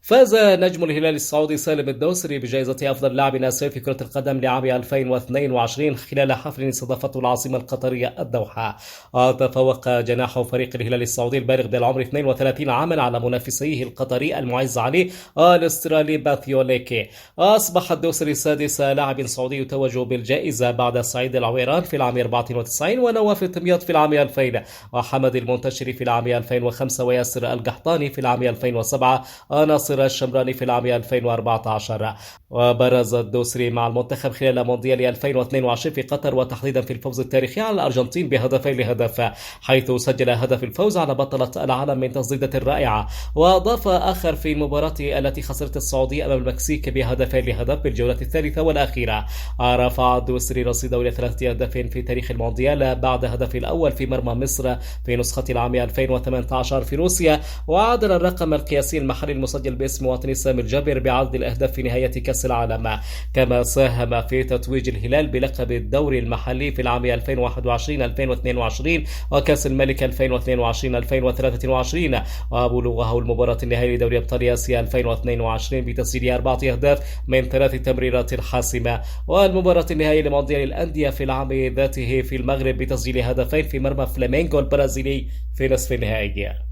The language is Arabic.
فاز نجم الهلال السعودي سالم الدوسري بجائزة أفضل لاعب آسيوي في كرة القدم لعام 2022 خلال حفل استضافته العاصمة القطرية الدوحة. تفوق جناح فريق الهلال السعودي البالغ بالعمر 32 عاما على منافسيه القطري المعز عليه الأسترالي باثيوليكي. أصبح الدوسري سادس لاعب سعودي يتوج بالجائزة بعد سعيد العويران في العام 94 ونواف التمياط في العام 2000 وحمد المنتشري في العام 2005 وياسر القحطاني في العام 2007 ناصر الشمراني في العام 2014. وبرز الدوسري مع المنتخب خلال مونديال 2022 في قطر وتحديدا في الفوز التاريخي على الأرجنتين بهدفين لهدف، حيث سجل هدف الفوز على بطلة العالم من تسديدة رائعة. وأضاف آخر في المباراة التي خسرت السعودية أمام المكسيك بهدفين لهدف بالجولة الثالثة والأخيرة. رفع الدوسري رصيده إلى 3 أهداف في تاريخ المونديال بعد هدف الأول في مرمى مصر في نسخة العام 2018 في روسيا، وعادل الرقم القياسي المحلي المسجل باسم مواطني سامي الجابر بعدد الأهداف في نهاية كأس العالم. كما ساهم في تتويج الهلال بلقب الدوري المحلي في العام 2021-2022 وكأس الملك 2022-2023، وبلوغه المباراة النهائية لدوري أبطال آسيا 2022 بتسجيل 4 أهداف من 3 تمريرات حاسمة، والمباراة النهائية لمونديال الأندية في العام ذاته في المغرب بتسجيل هدفين في مرمى فلامينغو البرازيلي في نصف النهائي.